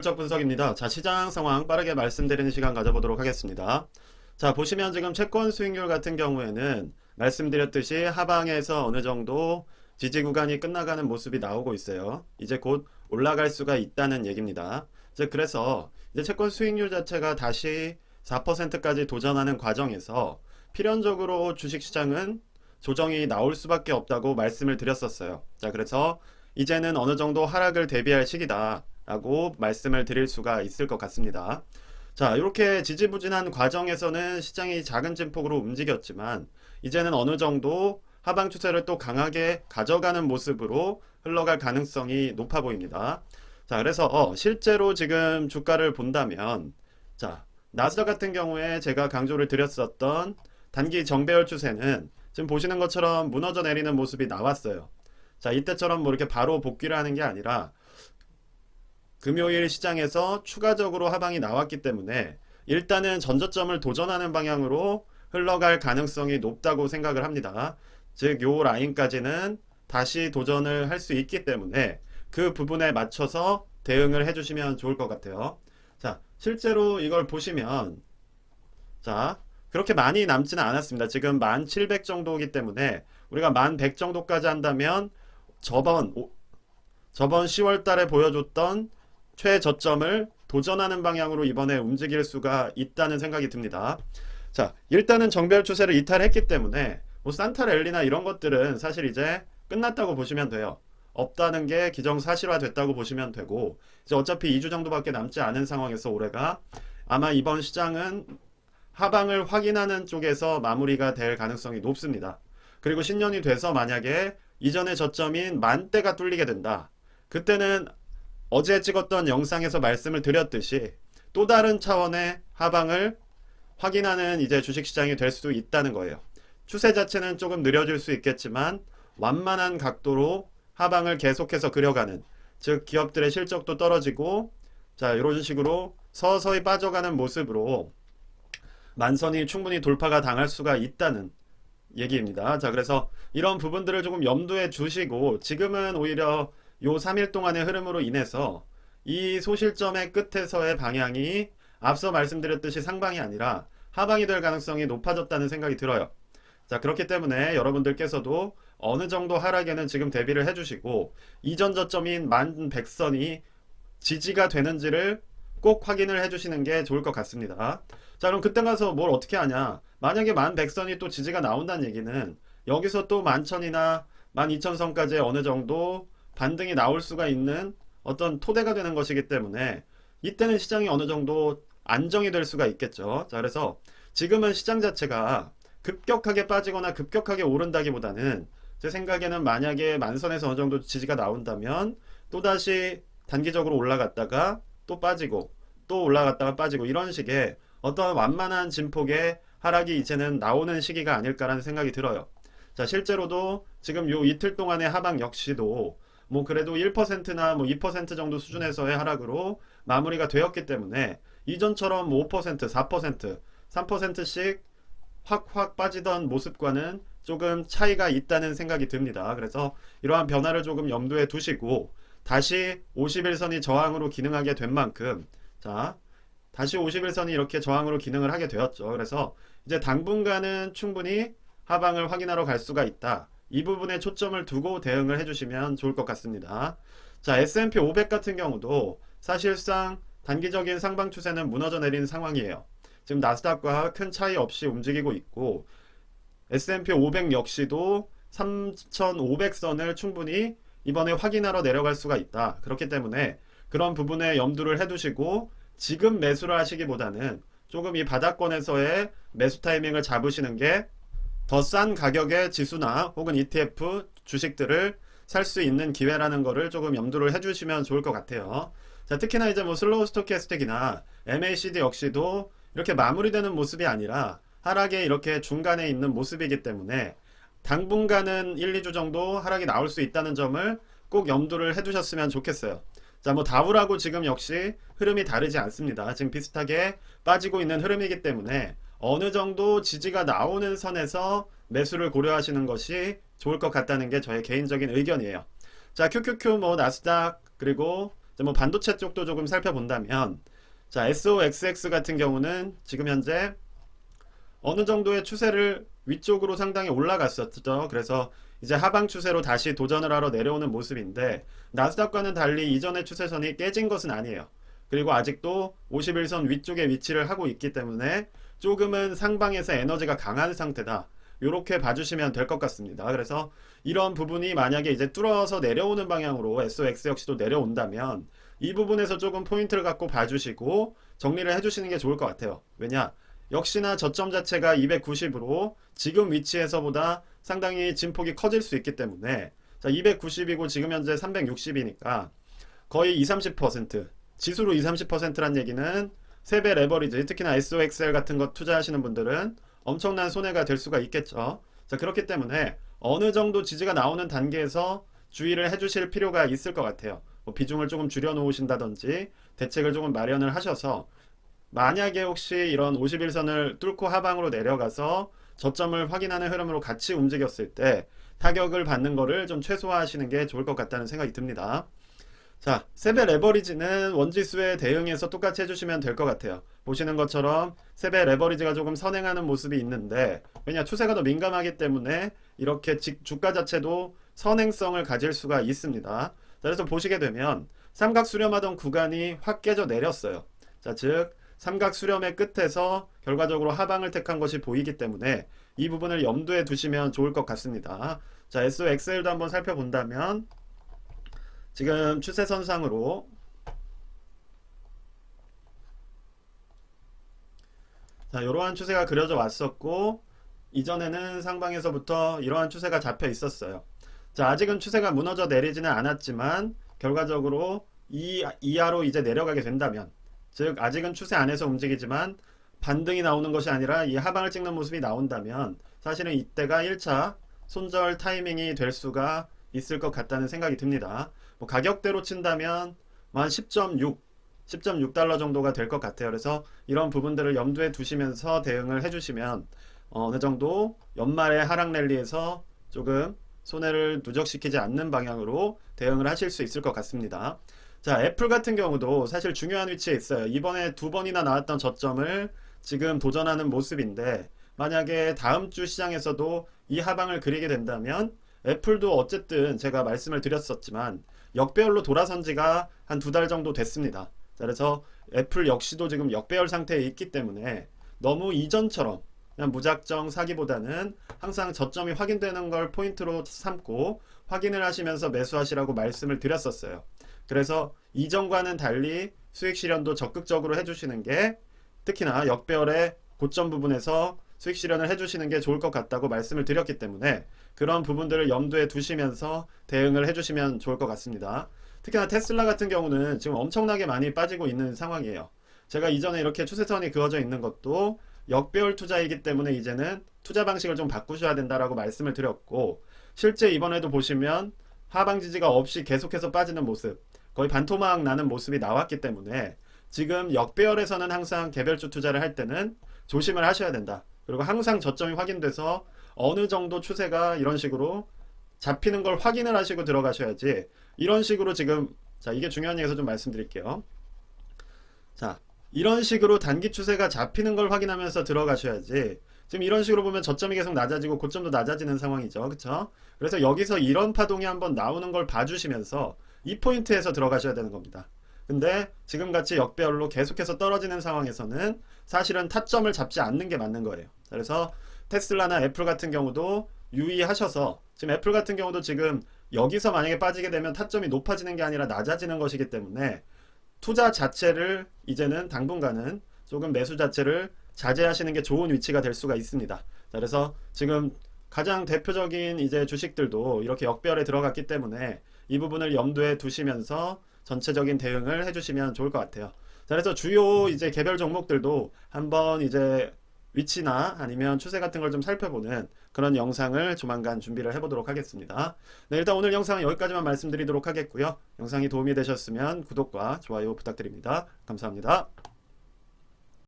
적 분석입니다. 자, 시장 상황 빠르게 말씀드리는 시간 가져보도록 하겠습니다. 자, 보시면 지금 채권 수익률 같은 경우에는 말씀드렸듯이 하방에서 어느 정도 지지 구간이 끝나가는 모습이 나오고 있어요. 이제 곧 올라갈 수가 있다는 얘기입니다. 그래서 이제 채권 수익률 자체가 다시 4%까지 도전하는 과정에서 필연적으로 주식시장은 조정이 나올 수밖에 없다고 말씀을 드렸었어요. 자, 그래서 이제는 어느 정도 하락을 대비할 시기다 라고 말씀을 드릴 수가 있을 것 같습니다. 자, 이렇게 지지부진한 과정에서는 시장이 작은 진폭으로 움직였지만 이제는 어느 정도 하방 추세를 또 강하게 가져가는 모습으로 흘러갈 가능성이 높아 보입니다. 자, 그래서 실제로 지금 주가를 본다면 자, 나스닥 같은 경우에 제가 강조를 드렸었던 단기 정배열 추세는 지금 보시는 것처럼 무너져 내리는 모습이 나왔어요. 자, 이때처럼 뭐 이렇게 바로 복귀를 하는 게 아니라 금요일 시장에서 추가적으로 하방이 나왔기 때문에 일단은 전저점을 도전하는 방향으로 흘러갈 가능성이 높다고 생각을 합니다. 즉, 요 라인까지는 다시 도전을 할 수 있기 때문에 그 부분에 맞춰서 대응을 해주시면 좋을 것 같아요. 자, 실제로 이걸 보시면 자, 그렇게 많이 남지는 않았습니다. 지금 1700 정도이기 때문에 우리가 1100 정도까지 한다면 저번 10월 달에 보여줬던 최저점을 도전하는 방향으로 이번에 움직일 수가 있다는 생각이 듭니다. 자, 일단은 정배열 추세를 이탈했기 때문에 뭐 산타 랠리나 이런 것들은 사실 이제 끝났다고 보시면 돼요. 없다는 게 기정사실화 됐다고 보시면 되고, 이제 어차피 2주 정도밖에 남지 않은 상황에서 올해가 아마 이번 시장은 하방을 확인하는 쪽에서 마무리가 될 가능성이 높습니다. 그리고 신년이 돼서 만약에 이전의 저점인 만대가 뚫리게 된다. 그때는 어제 찍었던 영상에서 말씀을 드렸듯이 또 다른 차원의 하방을 확인하는 이제 주식시장이 될 수도 있다는 거예요. 추세 자체는 조금 느려질 수 있겠지만 완만한 각도로 하방을 계속해서 그려가는, 즉 기업들의 실적도 떨어지고 자, 이런 식으로 서서히 빠져가는 모습으로 만선이 충분히 돌파가 당할 수가 있다는 얘기입니다. 자, 그래서 이런 부분들을 조금 염두에 두시고 지금은 오히려 요 3일 동안의 흐름으로 인해서 이 소실점의 끝에서의 방향이 앞서 말씀드렸듯이 상방이 아니라 하방이 될 가능성이 높아졌다는 생각이 들어요. 자, 그렇기 때문에 여러분들께서도 어느 정도 하락에는 지금 대비를 해주시고 이전 저점인 1100선이 지지가 되는지를 꼭 확인을 해주시는 게 좋을 것 같습니다. 자, 그럼 그때 가서 뭘 어떻게 하냐? 만약에 1100선이 또 지지가 나온다는 얘기는 여기서 또 11,000이나 12,000선까지 어느 정도 반등이 나올 수가 있는 어떤 토대가 되는 것이기 때문에 이때는 시장이 어느 정도 안정이 될 수가 있겠죠. 자, 그래서 지금은 시장 자체가 급격하게 빠지거나 급격하게 오른다기보다는 제 생각에는 만약에 만선에서 어느 정도 지지가 나온다면 또다시 단기적으로 올라갔다가 또 빠지고 또 올라갔다가 빠지고 이런 식의 어떤 완만한 진폭의 하락이 이제는 나오는 시기가 아닐까라는 생각이 들어요. 자, 실제로도 지금 요 이틀 동안의 하방 역시도 뭐 그래도 1%나 뭐 2% 정도 수준에서의 하락으로 마무리가 되었기 때문에 이전처럼 5%, 4%, 3%씩 확 빠지던 모습과는 조금 차이가 있다는 생각이 듭니다. 그래서 이러한 변화를 조금 염두에 두시고 다시 51선이 저항으로 기능하게 된 만큼 자, 다시 51선이 이렇게 저항으로 기능을 하게 되었죠. 그래서 이제 당분간은 충분히 하방을 확인하러 갈 수가 있다. 이 부분에 초점을 두고 대응을 해주시면 좋을 것 같습니다. 자, S&P 500 같은 경우도 사실상 단기적인 상방 추세는 무너져 내린 상황이에요. 지금 나스닥과 큰 차이 없이 움직이고 있고 S&P 500 역시도 3,500선을 충분히 이번에 확인하러 내려갈 수가 있다. 그렇기 때문에 그런 부분에 염두를 해두시고 지금 매수를 하시기보다는 조금 이 바닥권에서의 매수 타이밍을 잡으시는 게 더 싼 가격의 지수나 혹은 ETF 주식들을 살 수 있는 기회라는 거를 조금 염두를 해주시면 좋을 것 같아요. 자, 특히나 이제 뭐 슬로우 스토캐스틱이나 MACD 역시도 이렇게 마무리되는 모습이 아니라 하락에 이렇게 중간에 있는 모습이기 때문에 당분간은 1, 2주 정도 하락이 나올 수 있다는 점을 꼭 염두를 해두셨으면 좋겠어요. 자, 뭐 다우라고 지금 역시 흐름이 다르지 않습니다. 지금 비슷하게 빠지고 있는 흐름이기 때문에 어느 정도 지지가 나오는 선에서 매수를 고려하시는 것이 좋을 것 같다는 게 저의 개인적인 의견이에요. 자, QQQ 뭐 나스닥 그리고 이제 뭐 반도체 쪽도 조금 살펴본다면, 자, SOXX 같은 경우는 지금 현재 어느 정도의 추세를 위쪽으로 상당히 올라갔었죠. 그래서 이제 하방 추세로 다시 도전을 하러 내려오는 모습인데, 나스닥과는 달리 이전의 추세선이 깨진 것은 아니에요. 그리고 아직도 51선 위쪽에 위치를 하고 있기 때문에 조금은 상방에서 에너지가 강한 상태다, 이렇게 봐주시면 될 것 같습니다. 그래서 이런 부분이 만약에 이제 뚫어서 내려오는 방향으로 SOX 역시도 내려온다면 이 부분에서 조금 포인트를 갖고 봐주시고 정리를 해주시는 게 좋을 것 같아요. 왜냐? 역시나 저점 자체가 290으로 지금 위치에서보다 상당히 진폭이 커질 수 있기 때문에, 자, 290이고 지금 현재 360이니까 거의 20-30%, 지수로 20-30%란 얘기는 3배 레버리지, 특히나 SOXL 같은 거 투자하시는 분들은 엄청난 손해가 될 수가 있겠죠. 자, 그렇기 때문에 어느 정도 지지가 나오는 단계에서 주의를 해주실 필요가 있을 것 같아요. 뭐 비중을 조금 줄여 놓으신다든지 대책을 조금 마련을 하셔서, 만약에 혹시 이런 51선을 뚫고 하방으로 내려가서 저점을 확인하는 흐름으로 같이 움직였을 때 타격을 받는 거를 좀 최소화하시는 게 좋을 것 같다는 생각이 듭니다. 자, 세배 레버리지는 원지수에 대응해서 똑같이 해주시면 될 것 같아요. 보시는 것처럼 세배 레버리지가 조금 선행하는 모습이 있는데, 왜냐, 추세가 더 민감하기 때문에 이렇게 주가 자체도 선행성을 가질 수가 있습니다. 자, 그래서 보시게 되면 삼각 수렴하던 구간이 확 깨져 내렸어요. 자, 즉 삼각 수렴의 끝에서 결과적으로 하방을 택한 것이 보이기 때문에 이 부분을 염두에 두시면 좋을 것 같습니다. 자, SOXL도 한번 살펴본다면 지금 추세선상으로, 자, 이러한 추세가 그려져 왔었고 이전에는 상방에서부터 이러한 추세가 잡혀 있었어요. 자, 아직은 추세가 무너져 내리지는 않았지만 결과적으로 이 이하로 이제 내려가게 된다면, 즉 아직은 추세 안에서 움직이지만 반등이 나오는 것이 아니라 이 하방을 찍는 모습이 나온다면 사실은 이때가 1차 손절 타이밍이 될 수가 있을 것 같다는 생각이 듭니다. 뭐 가격대로 친다면 한 10.6달러 정도가 될 것 같아요. 그래서 이런 부분들을 염두에 두시면서 대응을 해주시면 어느 정도 연말의 하락 랠리에서 조금 손해를 누적시키지 않는 방향으로 대응을 하실 수 있을 것 같습니다. 자, 애플 같은 경우도 사실 중요한 위치에 있어요. 이번에 2번이나 나왔던 저점을 지금 도전하는 모습인데, 만약에 다음 주 시장에서도 이 하방을 그리게 된다면 애플도 어쨌든 제가 말씀을 드렸었지만 역배열로 돌아선 지가 한 2달 정도 됐습니다. 자, 그래서 애플 역시도 지금 역배열 상태에 있기 때문에 너무 이전처럼 그냥 무작정 사기보다는 항상 저점이 확인되는 걸 포인트로 삼고 확인을 하시면서 매수하시라고 말씀을 드렸었어요. 그래서 이전과는 달리 수익 실현도 적극적으로 해주시는 게, 특히나 역배열의 고점 부분에서 수익 실현을 해주시는 게 좋을 것 같다고 말씀을 드렸기 때문에 그런 부분들을 염두에 두시면서 대응을 해주시면 좋을 것 같습니다. 특히나 테슬라 같은 경우는 지금 엄청나게 많이 빠지고 있는 상황이에요. 제가 이전에 이렇게 추세선이 그어져 있는 것도 역배열 투자이기 때문에 이제는 투자 방식을 좀 바꾸셔야 된다라고 말씀을 드렸고, 실제 이번에도 보시면 하방 지지가 없이 계속해서 빠지는 모습, 거의 반토막 나는 모습이 나왔기 때문에 지금 역배열에서는 항상 개별주 투자를 할 때는 조심을 하셔야 된다. 그리고 항상 저점이 확인돼서 어느 정도 추세가 이런 식으로 잡히는 걸 확인을 하시고 들어가셔야지, 이런 식으로 지금, 자, 이게 중요한 얘기에서 좀 말씀드릴게요. 자, 이런 식으로 단기 추세가 잡히는 걸 확인하면서 들어가셔야지, 지금 이런 식으로 보면 저점이 계속 낮아지고 고점도 낮아지는 상황이죠. 그쵸? 그래서 여기서 이런 파동이 한번 나오는 걸 봐주시면서 이 포인트에서 들어가셔야 되는 겁니다. 근데 지금같이 역배열로 계속해서 떨어지는 상황에서는 사실은 타점을 잡지 않는 게 맞는 거예요. 그래서 테슬라나 애플 같은 경우도 유의하셔서, 지금 애플 같은 경우도 지금 여기서 만약에 빠지게 되면 타점이 높아지는 게 아니라 낮아지는 것이기 때문에 투자 자체를 이제는 당분간은 조금 매수 자체를 자제하시는 게 좋은 위치가 될 수가 있습니다. 그래서 지금 가장 대표적인 이제 주식들도 이렇게 역배열에 들어갔기 때문에 이 부분을 염두에 두시면서 전체적인 대응을 해주시면 좋을 것 같아요. 자, 그래서 주요 이제 개별 종목들도 한번 이제 위치나 아니면 추세 같은 걸 좀 살펴보는 그런 영상을 조만간 준비를 해보도록 하겠습니다. 네, 일단 오늘 영상은 여기까지만 말씀드리도록 하겠고요. 영상이 도움이 되셨으면 구독과 좋아요 부탁드립니다. 감사합니다.